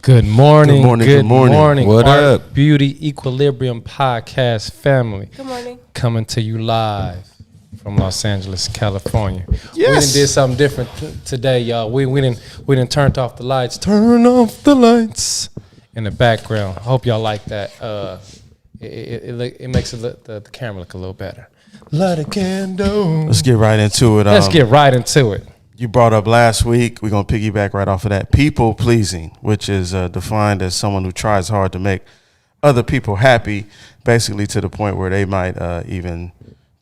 Good morning. Good morning. What Art, up? Beauty Equilibrium Podcast family. Good morning. Coming to you live from Los Angeles, California. Yes. We done did something different today, y'all. We didn't turned off the lights. Turn off the lights in the background. I hope y'all like that. It makes the camera look a little better. Light a candle. Let's get right into it. Let's get right into it. You brought up last week. We're going to piggyback right off of that. People pleasing, which is defined as someone who tries hard to make other people happy, basically to the point where they might even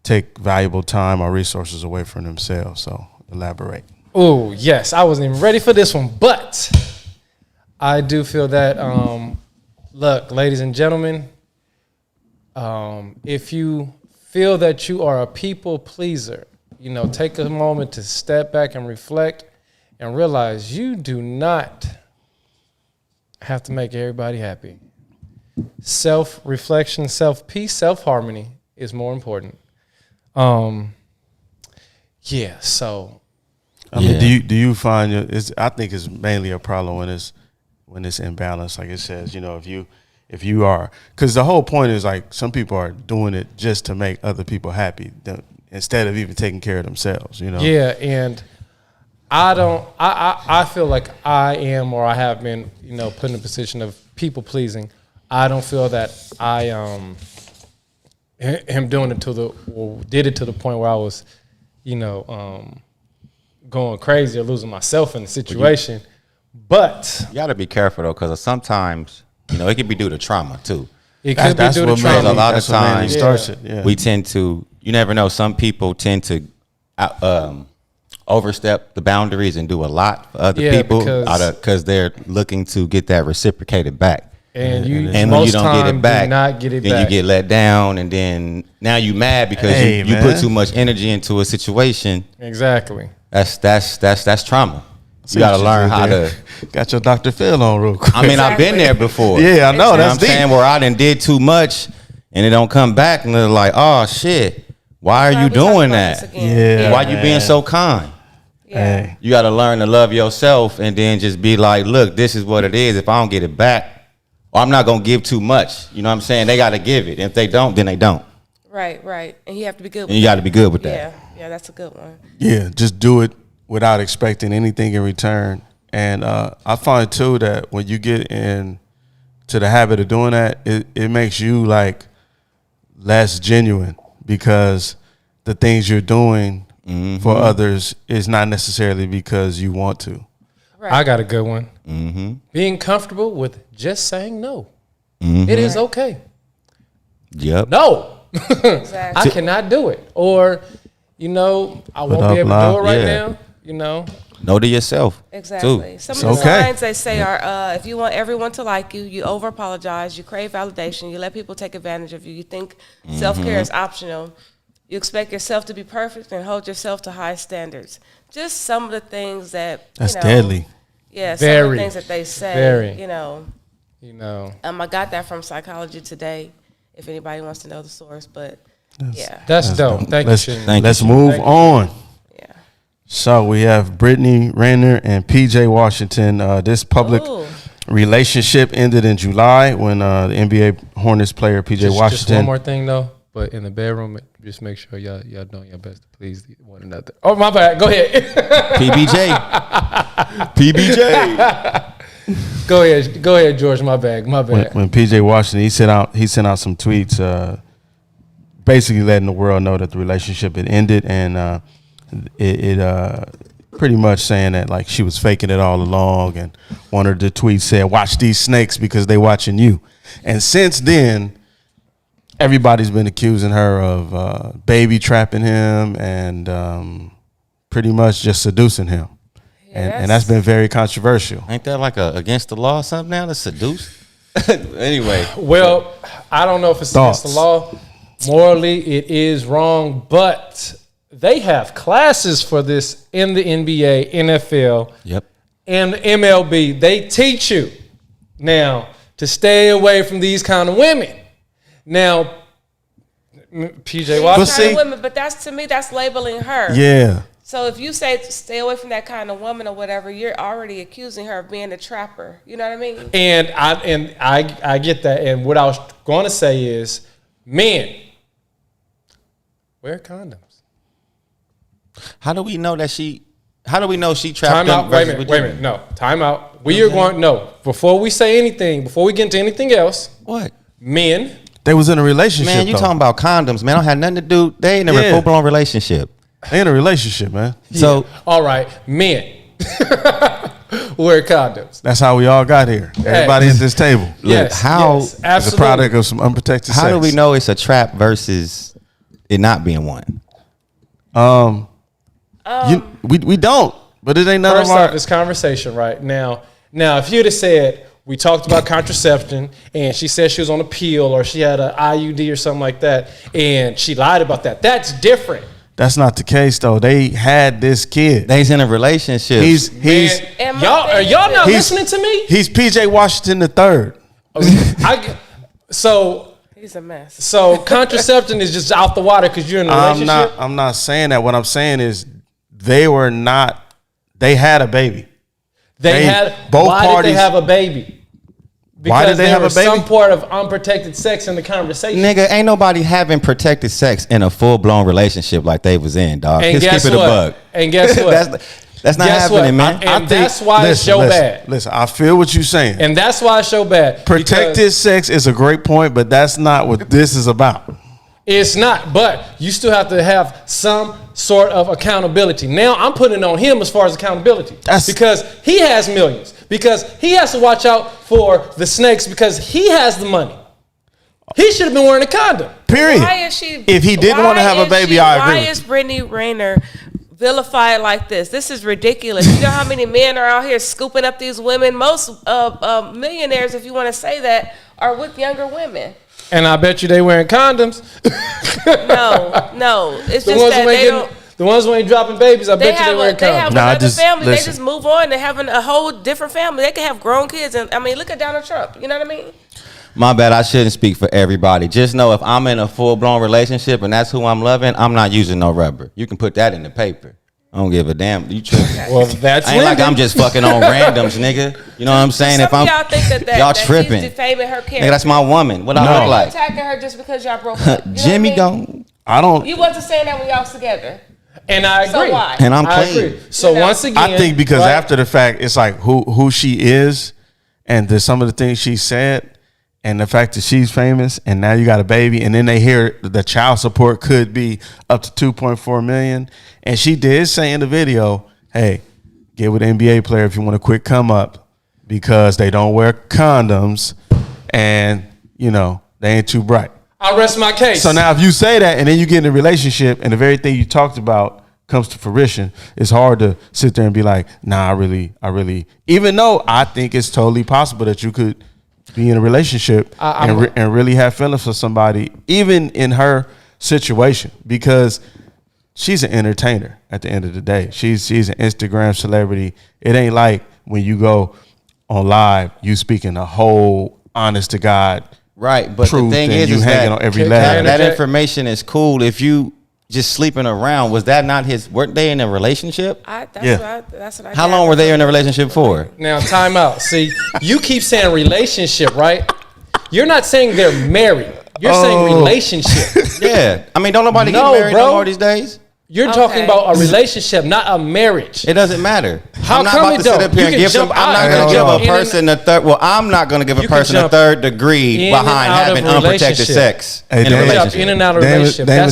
take valuable time or resources away from themselves. So elaborate. Oh, yes. I wasn't even ready for this one, but I do feel that, look, ladies and gentlemen, if you feel that you are a people pleaser, you know, take a moment to step back and reflect and realize you do not have to make everybody happy. Self-reflection, self-peace, self-harmony is more important. Yeah, so. I mean, do you find I think it's mainly a problem when it's imbalanced. Like it says, you know, if you are, because the whole point is like some people are doing it just to make other people happy instead of even taking care of themselves, you know? Yeah, and I feel like I am, or I have been, you know, put in a position of people pleasing. I don't feel that I am doing it did it to the point where I was, you know, going crazy or losing myself in the situation. But you got to be careful though, because sometimes, you know, it can be due to trauma too. It could be due to trauma. A lot of times, we tend to. You never know. Some people tend to overstep the boundaries and do a lot for other people because they're looking to get that reciprocated back. And when you don't get it back, then you get let down, and then now you mad because you put too much energy into a situation. Exactly. That's trauma. You got to learn how to. Got your Dr. Phil on real quick. I mean, I've been there before. Yeah, I know. You know That's what I'm saying, where I done did too much and it don't come back, and they're like, oh shit. Why are you doing that? Yeah. Why you being so kind? Yeah. Hey. You got to learn to love yourself and then just be like, look, this is what it is. If I don't get it back, or I'm not going to give too much. You know what I'm saying? They got to give it. If they don't, then they don't. Right. And you have to be good with And you got to be good with that. Yeah, that's a good one. Yeah, just do it without expecting anything in return. And I find too that when you get in to the habit of doing that, it makes you like less genuine, because the things you're doing for others is not necessarily because you want to. Right. I got a good one. Being comfortable with just saying no. It is okay. Yep. No. Exactly. I cannot do it. Or, you know, I won't be able to do it right now. You know. Know to yourself. Exactly. Too. Some of the signs they say are if you want everyone to like you, you over apologize, you crave validation, you let people take advantage of you, you think self-care is optional, you expect yourself to be perfect and hold yourself to high standards. Just some of the things that That's deadly. Yeah, Very, some of the things that they say. very. You know. I got that from Psychology Today, if anybody wants to know the source, but That's dope. Thank you, Shima. Let's move on. Yeah. So we have Brittany Renner and PJ Washington. This public relationship ended in July when the NBA Hornets player PJ Washington. Just one more thing though, but in the bedroom, just make sure y'all doing your best to please one another. Oh, my bad. Go ahead. PBJ. Go ahead, George. My bad. When PJ Washington he sent out some tweets, basically letting the world know that the relationship had ended, and it pretty much saying that like she was faking it all along. And one of the tweets said, "Watch these snakes because they watching you." And since then, everybody's been accusing her of baby trapping him and pretty much just seducing him. And that's been very controversial. Ain't that like against the law or something now to seduce? Anyway. Well, I don't know if it's against the law. Morally, it is wrong, but they have classes for this in the NBA, NFL, and MLB. They teach you now to stay away from these kind of women. Now, PJ Washington. But that's, to me, that's labeling her. Yeah. So if you say stay away from that kind of woman or whatever, you're already accusing her of being a trapper. You know what I mean? And I get that. And what I was going to say is, men, wear condoms. How do we know she trapped Time them? out. Wait a minute. No, time out. We are going, no. Before we say anything, before we get into anything else. What? Men. They was in a relationship, Man, you though. talking about condoms, man. Don't have nothing to do. They ain't in a full-blown relationship. They in a relationship, man. So, all right, men. Wear condoms. That's how we all got here. Everybody at this table. Yes, how yes, is absolutely. a product of some unprotected sex. how do we know it's a trap versus it not being one? We don't, but it ain't none First of our. off, this conversation right now. Now, if you'd have said we talked about contraception and she said she was on a pill or she had an IUD or something like that, and she lied about that, that's different. That's not the case, though. They had this kid. They's in a relationship. He's And my Y'all are thing y'all is- not He's- listening to me? he's PJ Washington III. He's a mess. So contraception is just out the water because you're in a relationship. I'm not saying that. What I'm saying is they were not. They had a baby. They had both why parties. did they have a baby? Because Why did they there have a was baby? some part of unprotected sex in the conversation. Nigga, ain't nobody having protected sex in a full-blown relationship like they was in, dog. And Just guess keep it what? a bug. And guess what? That's not Guess happening, what? man. And that's why it's so bad. Listen, I feel what you're saying. And that's why it's so bad. Protected because sex is a great point, but that's not what this is about. It's not, but you still have to have some sort of accountability. Now I'm putting it on him as far as accountability. Because he has millions. Because he has to watch out for the snakes because he has the money. He should have been wearing a condom. Period. Why is she? If he didn't want to have a baby, I agree. Why is Brittany Renner vilified like this? This is ridiculous. You know how many men are out here scooping up these women? Most millionaires, if you want to say that, are with younger women. And I bet you they wearing condoms. No. It's just that they don't. The ones who ain't dropping babies, I bet you they wearing They have condoms. another family. They just move on. They're having a whole different family. They can have grown kids. And I mean, look at Donald Trump. You know what I mean? My bad, I shouldn't speak for everybody. Just know if I'm in a full-blown relationship and that's who I'm loving, I'm not using no rubber. You can put that in the paper. I don't give a damn. You tripping. Well, that's I ain't like Lynden. I'm just fucking on randoms, nigga. You know what I'm saying? Some of y'all think that y'all that tripping. he's defaming her character. Nigga, that's my woman. What I Why look are you like? attacking her just because y'all broke up? You know Jimmy what I mean? don't. I don't. You wasn't saying that when y'all was together. And I agree. So why? And I'm I clean. agree. So You know? once again, I think because right? after the fact, it's like who she is, and some of the things she said, and the fact that she's famous, and now you got a baby, and then they hear the child support could be up to $2.4 million, and she did say in the video, "Hey, get with an NBA player if you want a quick come up, because they don't wear condoms, and you know they ain't too bright." I'll rest my case. So now if you say that and then you get in a relationship and the very thing you talked about comes to fruition, it's hard to sit there and be like, nah, I really, even though I think it's totally possible that you could be in a relationship and really have feelings for somebody, even in her situation, because she's an entertainer at the end of the day. She's an Instagram celebrity. It ain't like when you go on live, you speaking a whole honest to God Right, but the truth, thing and is you hanging on every letter. that information is cool. If you just sleeping around, was that not his? Weren't they in a relationship? That's what I How long were they in a relationship for? Now, time out. See, you keep saying relationship, right? You're not saying they're married. You're saying relationship. Yeah, I mean, don't nobody No, get married bro. no more these days. You're talking about a relationship, not a marriage. It doesn't matter. How I'm not come about it to sit don't? up here You and can give some. jump I'm not out going and to give jump a in person a third. Well, I'm not going to give a You can person a jump third degree in behind and out having of a unprotected relationship. sex Hey, in a Damon- relationship. In and out of a relationship. Damon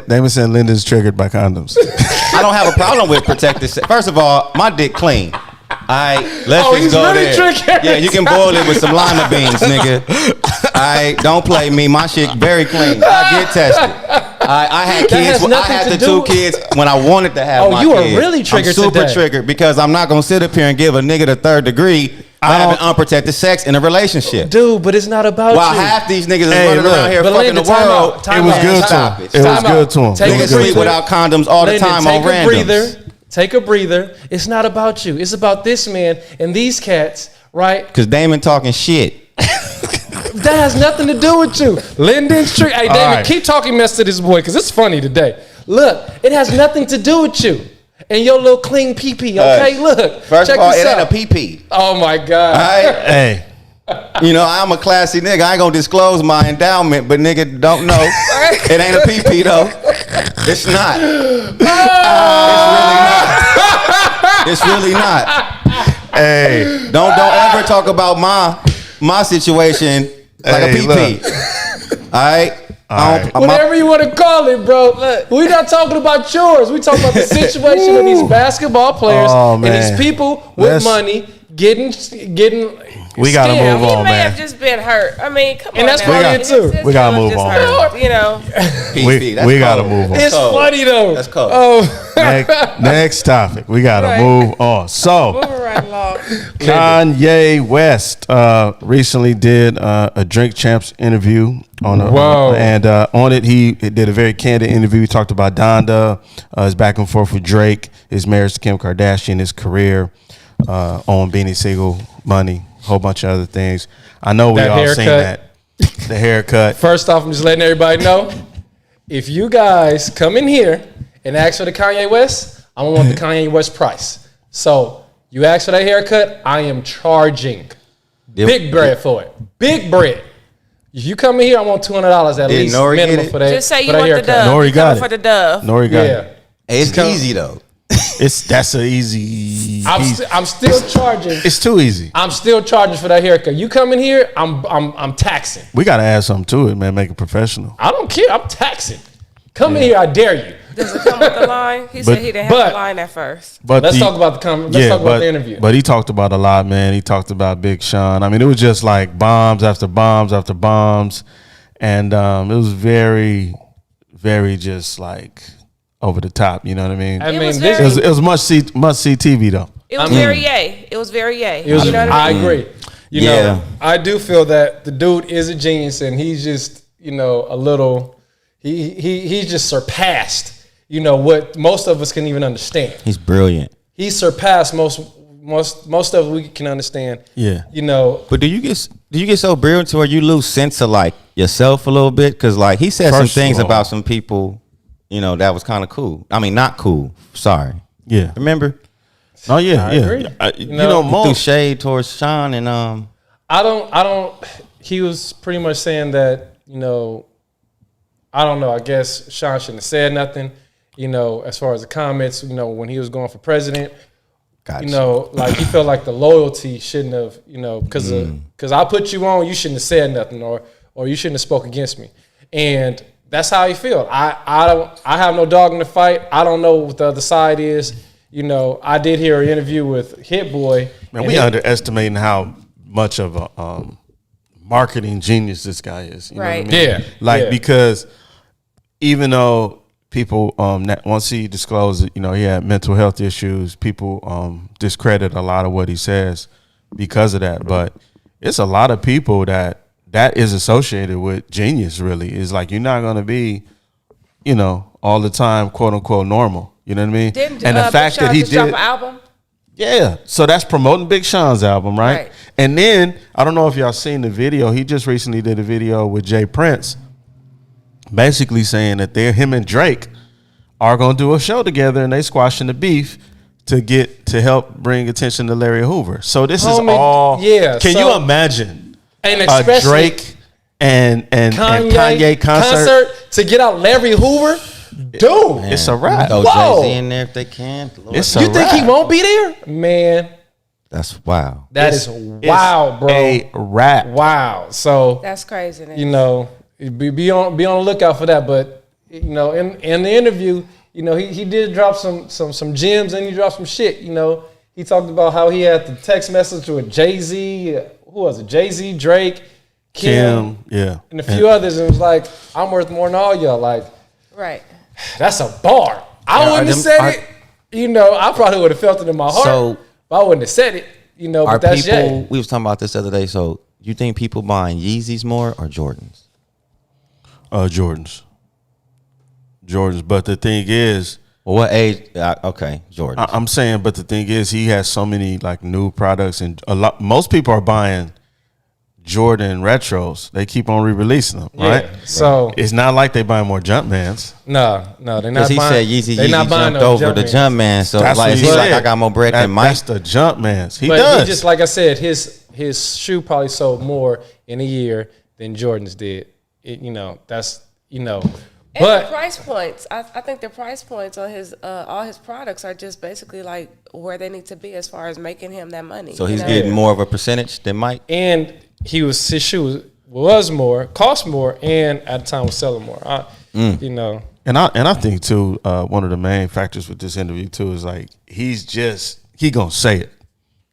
That's- said Lyndon's triggered by condoms. I don't have a problem with protected sex. First of all, my dick clean. Let's he's just go really there. triggered. Yeah, you can boil it with some lima beans, nigga. Don't play me. My shit very clean. I get tested. I had That kids. has I nothing had to the do two with- kids when I wanted to have my you are kids. really triggered I'm super today. triggered because I'm not going to sit up here and give a nigga the third degree for having unprotected sex in a relationship. Dude, but it's not about While you. half these niggas is Hey, running look, around here but fucking the Lynden, time world. out, time It was out. good to Stop him. it. It was Time good out. to him. Take It a was Niggas good sleep to him. without condoms all the Lynden, time take on a randoms. breather. Take a breather. It's not about you. It's about this man and these cats, right? Because Damon talking shit. That has nothing to do with you. Lyndon's trick. Hey, Damon, right. keep talking mess to this boy because it's funny today. Look, it has nothing to do with you. and your little clean pee-pee, okay? Look. First check of all, this it ain't out. a pee-pee. Oh, my God. All right? Hey, You know, I'm a classy nigga. I ain't gonna disclose my endowment, but nigga don't know. It ain't a pee-pee though. It's not. It's really not. hey, Don't ever talk about my situation like Hey, a pee-pee. All right? Whatever you want to call it, bro. Look, we're not talking about yours. We talking about the situation of these basketball players and these people with money getting we gotta scammed. move on, He may man. have just been hurt. I mean, come on. And that's now. probably it, too. His We gotta feelings move just on. hurt, you know. We gotta move on. It's cold. funny though. That's cold. Oh, Next topic. We gotta Right. move on. So, Moving right along. Kanye West recently did a Drink Champs interview on Whoa. and on it he did a very candid interview. He talked about Donda, his back and forth with Drake, his marriage to Kim Kardashian, his career, on Beanie Siegel, money, a whole bunch of other things. I know we That all seen haircut. that. The haircut. first off, I'm just letting everybody know, if you guys come in here and ask for the Kanye West, I want the Kanye West price. So you ask for that haircut, I am charging big bread for it. Big bread. If you come in here, I want $200 at Did least Nori get minimum it? for that. Just say for you that want the haircut. dove. Nori You got coming it. for the dove. Nori got Yeah. it. It's easy though. That's an easy. I'm still charging. It's too easy. I'm still charging for that haircut. You come in here, I'm taxing. We gotta add something to it, man. Make it professional. I don't care. I'm taxing. Come in here, I dare you. Does it come with the line? He said he didn't have but- the line at first. But Let's talk about the interview. But he talked about a lot, man. He talked about Big Sean. I mean, it was just like bombs after bombs after bombs, and it was very, very just like over the top. You know what I mean? I It mean, was this very- It was must see TV though. It was very yay. It was very yay. It was, You know what I mean? I agree. You Yeah. know, I do feel that the dude is a genius, and he's just, you know, a little. He's just surpassed. You know what most of us can even understand. He's brilliant. He surpassed most of we can understand. Yeah. You know, But do you get so brilliant to where you lose sense of like yourself a little bit? Because like he said First some of things all- about some people, you know, that was kind of cool. I mean, not cool. Sorry. Yeah. Remember? Oh yeah. I yeah. agree. You You know, know, He threw most. shade towards Sean and I don't. He was pretty much saying that, you know, I don't know. I guess Sean shouldn't have said nothing. You know, as far as the comments, you know, when he was going for president, gotcha. you know, like he felt like the loyalty shouldn't have, you know, because I put you on, you shouldn't have said nothing, or you shouldn't have spoke against me, and that's how he felt. I have no dog in the fight. I don't know what the other side is. You know, I did hear an interview with Hit Boy. Man, we underestimating how much of a marketing genius this guy is. You know what I Right. mean? Yeah, Like yeah. because even though people once he disclosed that, you know, he had mental health issues, people discredit a lot of what he says because of that. But it's a lot of people that is associated with genius. Really, is like you're not gonna be, you know, all the time, quote unquote, normal. You know what I mean? Didn't and the Big fact Sean that he just drop did, an album? yeah. So that's promoting Big Sean's album, right? Right. And then I don't know if y'all seen the video. He just recently did a video with Jay Prince, basically saying that him and Drake are gonna do a show together, and they squashing the beef to help bring attention to Larry Hoover. So this is Homie, all. yeah, Can so- you imagine And a especially Drake and Kanye concert? to get out Larry Hoover, dude. It's a wrap. Throw Whoa. Jay-Z in there if they can. Lord, It's a You think he wrap. won't be there, man? that's wow. That It's- is wow, bro. A wrap. Wow. So That's crazy. you know, be on the lookout for that. But you know, in the interview, you know, he did drop some gems, and he dropped some shit. You know, he talked about how he had the text message with Jay-Z. Who was it? Jay-Z, Drake, Kim, yeah, and a few others, and it was like, I'm worth more than all y'all. Like, Right. that's a bar. I Yeah, wouldn't have said it. You know, I probably would have felt it in my heart. So- but I wouldn't have said it. You know, Are but that's people? Jay. We was talking about this the other day. So you think people buying Yeezys more or Jordans? Jordans. But the thing is, Well, what age? Okay, Jordans. I'm saying, but the thing is, he has so many like new products, and most people are buying Jordan retros. They keep on re-releasing them, right? Yeah. So it's not like they buying more Jumpmans. No, they're not. Because he said Yeezy jumped over the Jumpman. So That's like what he he's said. like, I got more bread than Mike. That's the Jumpmans. He but does. He just like I said, his shoe probably sold more in a year than Jordan's did. That's. And But the price points, I think the price points on his all his products are just basically like where they need to be as far as making him that money. So he's getting more of a percentage than Mike. And his shoe was more, cost more, and at the time was selling more. And I think too, one of the main factors with this interview too is like he gonna say it.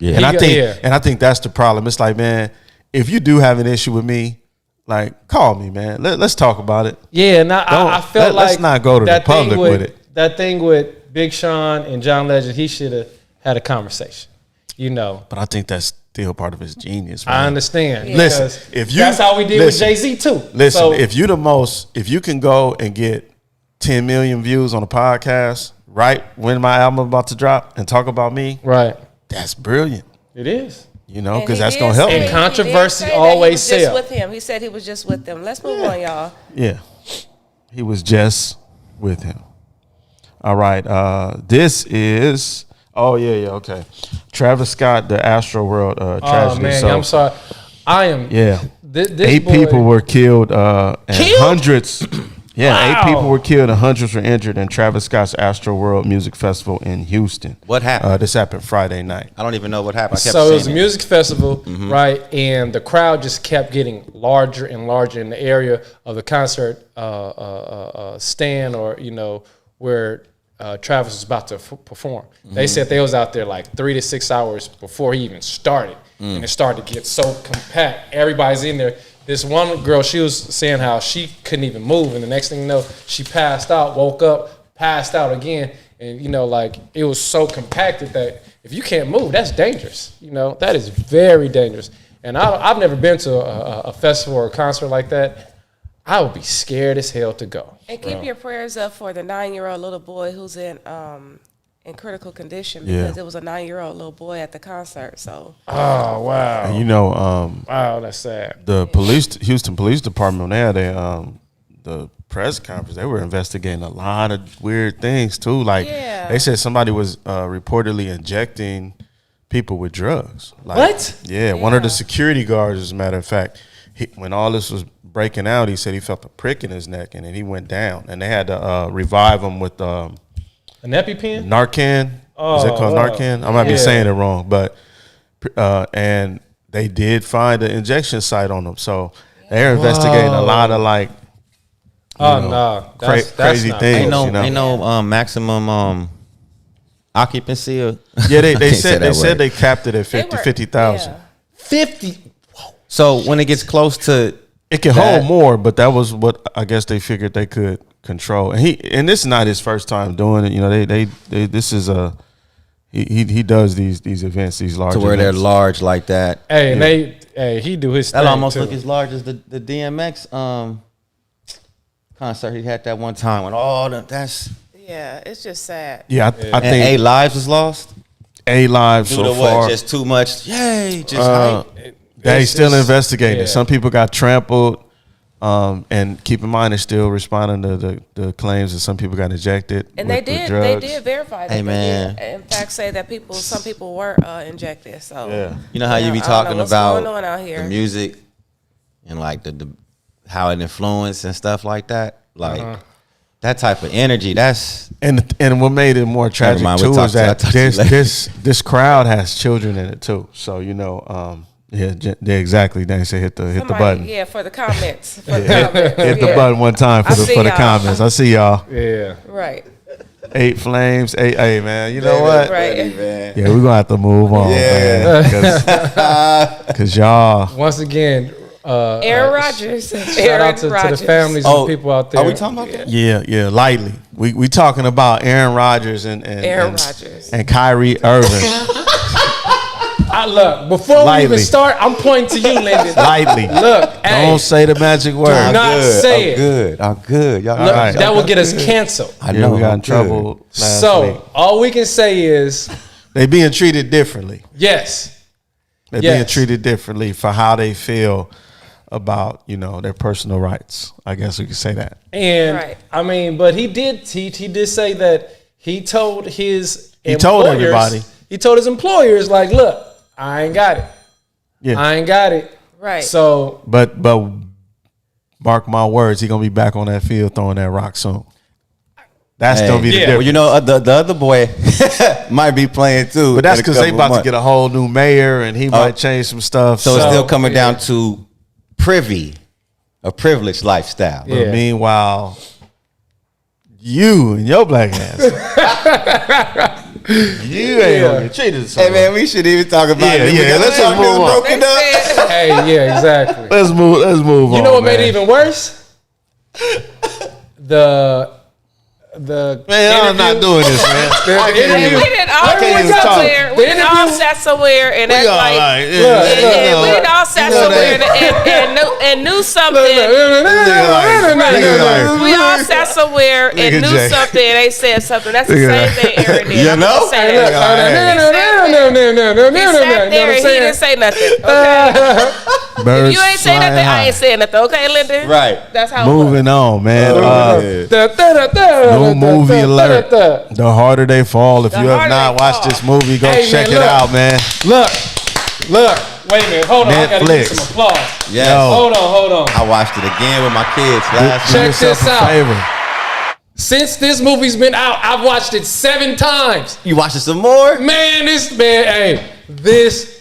Yeah. And I think that's the problem. It's like, man, if you do have an issue with me, like, call me, man. Let's talk about it. Yeah, and I felt like let's not go to the public with it. That thing with Big Sean and John Legend, he should have had a conversation. But I think that's still part of his genius, man. I understand. Yeah. Listen, that's how we did with Jay-Z too. Listen, So, if you can go and get 10 million views on a podcast right when my album about to drop and talk about me, right, that's brilliant. It is. Because that's gonna help And me. controversy always sells. sells. With him, he said he was just with them. Let's move on, y'all. Yeah, he was just with him. All right, this is. Oh yeah, okay. Travis Scott, the Astro World tragedy. Oh man, So, I'm sorry. I am. Yeah, This 8 boy- people were killed, and Killed? hundreds. Yeah, Wow. 8 people were killed and hundreds were injured in Travis Scott's Astro World Music Festival in Houston. What happened? This happened Friday night. I don't even know what happened. I kept So it was a saying music festival, right? And the crowd just kept getting larger and larger in the area of the concert stand, or where Travis was about to perform. They said they was out there like 3 to 6 hours before he even started, and it started to get so compact. Everybody's in there. This one girl, she was saying how she couldn't even move, and the next thing you know, she passed out, woke up, passed out again, and like it was so compacted that if you can't move, that's dangerous. That is very dangerous. And I've never been to a festival or a concert like that. I would be scared as hell to go. And keep your prayers up for the 9-year-old little boy who's in critical condition, because it was a 9-year-old little boy at the concert. So. Oh wow! And wow, that's sad. The Houston Police Department, they had the press conference. They were investigating a lot of weird things too. Like they said somebody was reportedly injecting people with drugs. Like, What? Yeah, one of the security guards, as a matter of fact, when all this was breaking out, he said he felt a prick in his neck, and then he went down. And they had to revive him with an EpiPen? Narcan. Is that called Narcan? I might be saying it wrong, but and they did find an injection site on him. So they're investigating a lot of like crazy things. Ain't no maximum occupancy. Yeah, they said they capped it at 50,000. 50. So when it gets close to, it can hold more, but that was what I guess they figured they could control. And this is not his first time doing it. This is he does these events, these large to where events. they're large like that. Hey, and he do his thing. That almost too. look as large as the DMX concert he had that one time when all that's. Yeah, it's just sad. Yeah, I think 8 lives was lost. 8 lives so far. Just too much. Yay! Just hype. They still investigating. Yeah. Some people got trampled, and keep in mind they're still responding to the claims that some people got injected. And with they drugs. did verify that. Hey, man. They did, in fact, say that some people were injected. So Yeah. You know how you be I don't talking know what's about going on out here. the music and like the how it influenced and stuff like that, like that type of energy. That's And what made it more tragic mind, too we'll is talk that to you later. this crowd has children in it too. So exactly. They say hit the button. Yeah, for the comments. For the comments. Hit the button one time for the y'all. comments. I see y'all. Yeah. Right. 8 flames. 8. Hey man, you know what? Right. Yeah, we're gonna have to move on, man. Because y'all. Once again, Aaron Rodgers. shout out to the families and people out there. Are we talking about that? Yeah, lightly. We talking about Aaron Rodgers and Rodgers. and Kyrie Irving. Look, before we Lightly. even start, I'm pointing to you, Lynden. Lightly. Look, hey, Don't say the magic word. do not say it. Good. I'm good. Y'all, Look, right. that will get us canceled. I Yeah, know we got I'm in trouble good. last So week. all we can say is They being treated differently. yes. They're being treated differently for how they feel about, their personal rights. I guess we could say that. And I mean, but he did say that he told his everybody. He told his employers, like, look, I ain't got it. Yeah. I ain't got it. Right. So But mark my words, he gonna be back on that field throwing that rock soon. That's gonna be the difference. Well, the other boy might be playing too. But that's because they about to get a whole new mayor and he might change some stuff. So it's still coming down to a privileged lifestyle. Yeah. But meanwhile, you and your black ass, you ain't gonna get treated the same. Hey man, we should even talk about it. Yeah, let's just move on. Hey, yeah, exactly. Let's move on. You know what made it even worse? The man, I'm not doing this, man. We didn't all sat somewhere and act like we didn't all sat somewhere and knew something. We all sat somewhere and knew something and they said something. That's the same thing Aaron did. You know? No. He sat there and he didn't say nothing. Okay? If you ain't say nothing, I ain't saying nothing. Okay, Lynden? Right. That's how moving on, man. New movie alert. The Harder They Fall. If you have not watched this movie, go check it out, man. Look. Wait a minute. Hold on. Netflix. I gotta give some applause. Yes. Hold on. I watched it again with my kids last Check night. this out. Since this movie's been out, I've watched it 7 times. You watching some more? Man, this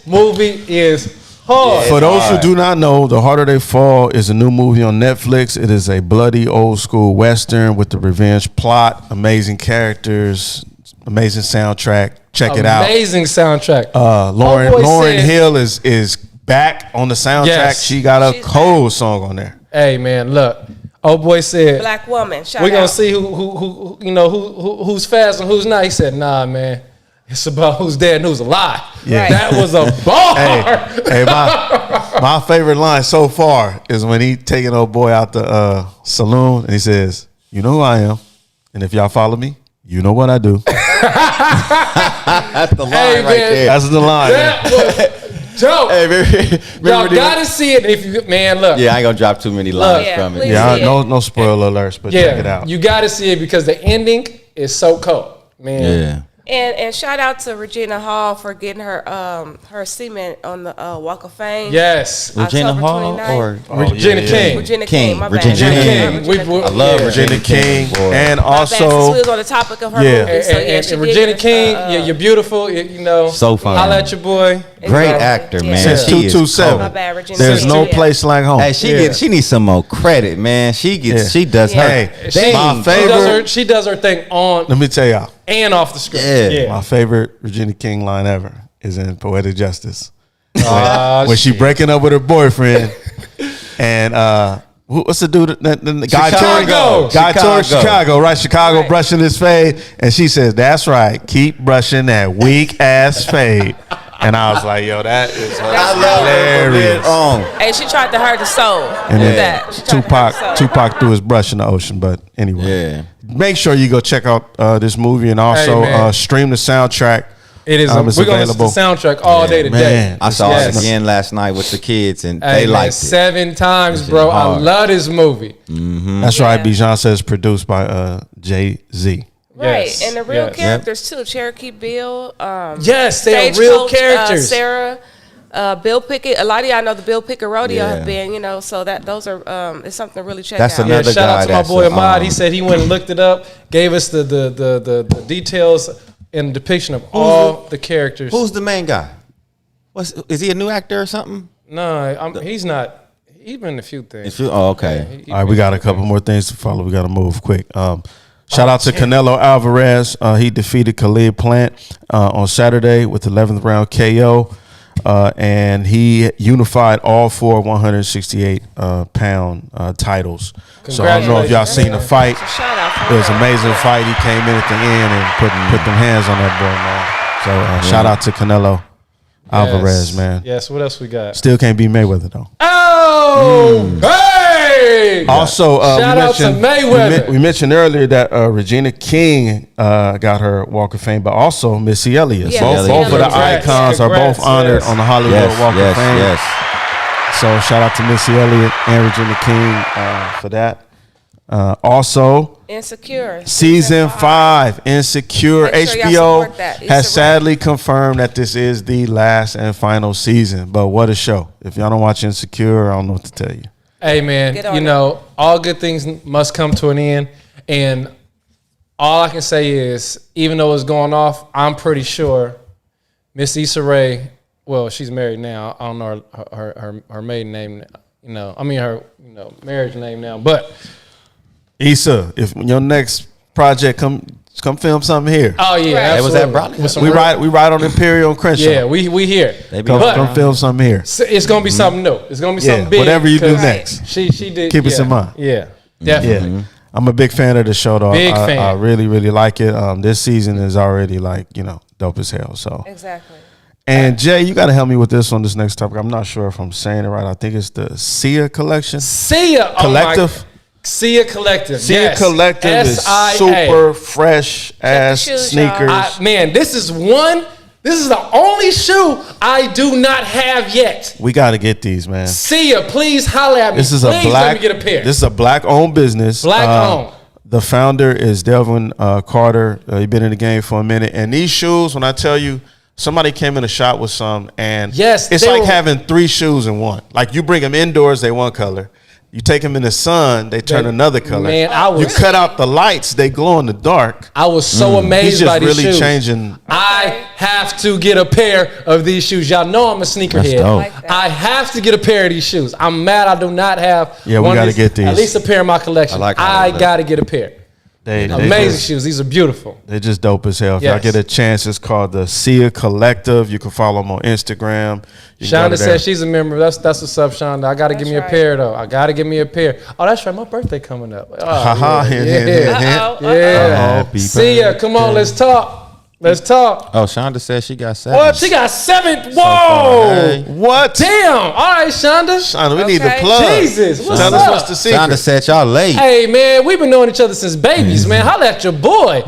movie is hard. For those who do not know, The Harder They Fall is a new movie on Netflix. It is a bloody old school Western with the revenge plot, amazing characters, amazing soundtrack. Check it out. Amazing soundtrack. Lauryn Hill is back on the soundtrack. Yes. She got a cold song on there. Hey man, look. Old boy said, Black woman. We're gonna see who's fast and who's not. He said, nah, man. It's about who's dead and who's alive. Yeah. That was a bar. Hey, my favorite line so far is when he taking old boy out the saloon and he says, "You know who I am, and if y'all follow me, you know what I do." That's the line right there. That's the line. That was dope. Hey, y'all gotta see it. If you look. Yeah, I ain't gonna drop too many lines from it. Yeah, no spoiler alerts, but check it out. You gotta see it because the ending is so cold, man. Yeah. And shout out to Regina Hall for getting her semen on the Walk of Fame. Yes. Regina Hall or Regina King. Regina King. My bad. Regina King. I love Regina King. And also, since we was on the topic of her movie. So and Regina King, you're beautiful. So fine. Holla at your boy. Great actor, man. Since 227. My bad, Regina. There's no place like home. Hey, she needs some more credit, man. She does her. Hey, my favorite. She does her thing on. Let me tell y'all. And off the script. Yeah. My favorite Regina King line ever is in Poetic Justice. When she breaking up with her boyfriend and what's the dude? The guy touring Chicago, right? Chicago brushing his fade. And she says, "That's right. Keep brushing that weak ass fade." And I was like, yo, that is hilarious. And she tried to hurt the soul. And then Tupac threw his brush in the ocean. But anyway, make sure you go check out this movie and also stream the soundtrack. It is. We're going to listen to the soundtrack all day today. I saw it again last night with the kids, and they liked it 7 times, bro. I love this movie. Mm-hmm. That's right. Bijan says produced by Jay-Z. Right, and the real characters too. Cherokee Bill. Yes, they are real characters. Sarah, Bill Pickett. A lot of y'all know the Bill Pickett rodeo have been, so that those are it's something to really check out. That's another shout out to my boy Ahmad. He he said he went and looked it up, gave us the details and depiction of all the characters. Who's the main guy? Is he a new actor or something? No, he's not. He's been in a few things. Okay. All right, we got a couple more things to follow. We got to move quick. Shout out to Conelo Alvarez. He defeated Khalid Plant on Saturday with 11th round KO. And he unified all 4 168-pound titles. So I don't know if y'all seen the fight. It was an amazing fight. He came in at the end and put them hands on that boy, man. So shout out to Conelo Alvarez, man. Yes, what else we got? Still can't beat Mayweather, though. Oh! Hey! Hey. Also, shout out to Mayweather. We mentioned earlier that Regina King got her Walk of Fame, but also Missy Elliott. Yeah, Both of the Congrats. icons are both honored Yes. on the Hollywood Walk of Fame. Yes. So shout out to Missy Elliott and Regina King for that. Also, Insecure. season 5, Insecure. Make sure y'all HBO support that. Issa has Rae. sadly confirmed that this is the last and final season. But what a show. If y'all don't watch Insecure, I don't know what to tell you. Hey, man, Get on you it. know, all good things must come to an end. And all I can say is, even though it's going off, I'm pretty sure Miss Issa Rae, well, she's married now. I don't know her maiden name, her marriage name now. But Issa, if your next project come film something here. oh yeah, Right. Was that absolutely. Broadway? With some We real- ride on Imperial and Crenshaw. Yeah, we here. They be Come But film something here. it's gonna be something new. It's gonna be Yeah, something big. whatever you do 'cause next. She did. Keep us yeah, in mind. Yeah, Yeah, definitely. I'm a big fan of the show, though. Big I fan. really, really like it. This season is already dope as hell. So, Exactly. and Jay, you got to help me with this on this next topic. I'm not sure if I'm saying it right. I think it's the SIA Collection. SIA Collective. SIA Collective. SIA yes. Collective is SIA. super fresh ass shoes, sneakers. y'all. This is the only shoe I do not have yet. We got to get these, man. SIA, please holler at me. This is please a black. let me get a pair. This is a black-owned business. Black-owned. The founder is Delvin Carter. He's been in the game for a minute. And these shoes, when I tell you, somebody came in the shop with some, and Yes, it's they like were- having 3 shoes in one. Like you bring them indoors, they one color. You take them in the sun, they turn They- another color. Man, you cut out the lights, they glow in the dark. I was so amazed He's just by these really shoes. changing. I have to get a pair of these shoes. Y'all know I'm a sneakerhead. dope. Like that. I have to get a pair of these shoes. I'm mad I do not have. Yeah, we one of gotta these- get these. At least a pair in my collection. I like how I they look. gotta get a pair. They Amazing just, shoes. These are beautiful. They're just dope as hell. If y'all Yes. get a chance, it's called the SIA Collective. You can follow them on Instagram. You can go Shonda to said their- she's a member. That's what's up, Shonda. I gotta give That's me a right. pair though. I gotta give me a pair. Oh, that's right. My birthday coming up. Oh, Ha-ha, hint, hint, hint, hint. Uh-oh. Yeah. Happy See ya. Come on, let's talk. Let's talk. Oh, Shonda said she got 7. What? She got 7. Whoa. far, hey. What? Damn. All right, Shonda. Shonda, we need the Okay. plug. Jesus, what's Shonda, up? what's the secret? Shonda said y'all late. Hey, man, we've been knowing each other since babies, man. Holla at your boy.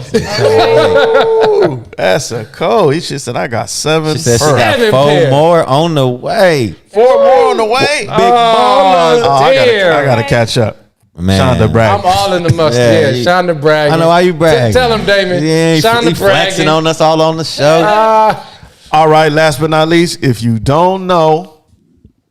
Ooh, that's a code. He just said, I got 7 She said she first. got 7 4 pair. more on the way. 4 more on the way. Big balls. I Damn. gotta catch up. Man. Shonda brag. I'm all in the mustard. Yeah, Yeah, he- Shonda bragging. I know why you bragging. Tell him, Damon. Yeah, he Shonda flexing bragging. on us all on the show. All right, last but not least, if you don't know,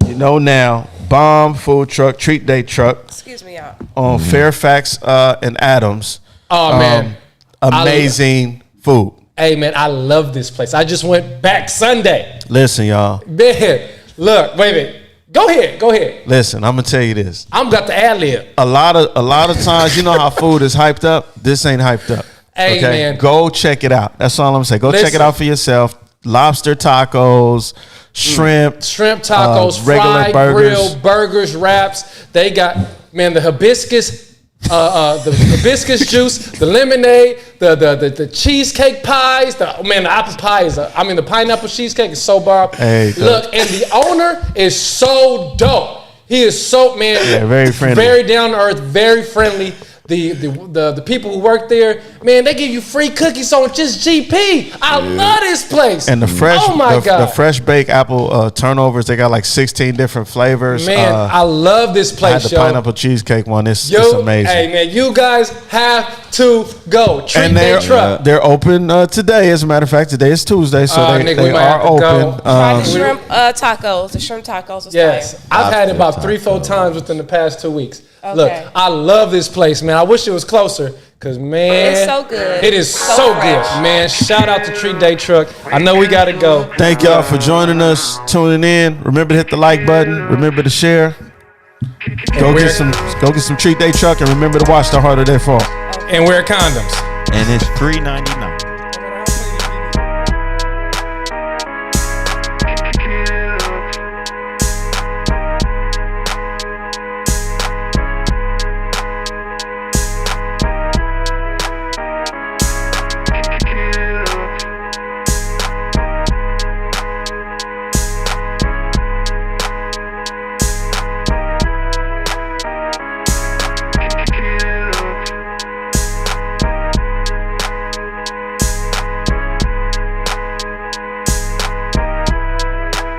you know now. Bomb food truck, treat day truck Excuse me, y'all. on Fairfax and Adams. Oh, man. Amazing food. Hey, man, I love this place. I just went back Sunday. Listen, y'all. Man, look, wait a minute. Go ahead. Listen, I'm gonna tell you this. I'm got the ad lib. A lot of times, you know how food is hyped up. This ain't hyped up. Hey, man. Go check it out. That's all I'm saying. Go check Listen. it out for yourself. Lobster tacos, shrimp Tacos, regular fried, burgers. grilled, burgers, wraps. They got, man, the hibiscus juice, the lemonade, the cheesecake pies, the apple pie is, the pineapple cheesecake is so bomb. Hey, look, and the owner is so dope. He is so, man, very friendly. very down to earth, very friendly. The people who work there, man, they give you free cookies on just GP. I love this place. And the fresh, oh my God. the fresh baked apple turnovers. They got like 16 different flavors. Man, I love this I had place, the yo. pineapple cheesecake one. It's Yo, amazing. Hey, man, you guys have to go. Treat And their truck. they're open today. As a matter of fact, today is Tuesday, so Nigga, they we might are have to go. open. Try the shrimp tacos. The shrimp tacos was Yes, fire. I've had it about Lobster 3-4 times within the past 2 weeks. Okay. Look, I love this place, man. I wish it was closer, because, man. It's so good. It is so good, fresh. man. Shout out to Treat Day Truck. I know we got to go. Thank y'all for joining us, tuning in. Remember to hit the like button. Remember to share. Go get some treat day truck, and remember to watch the harder they fall. And wear condoms. And it's $3.99.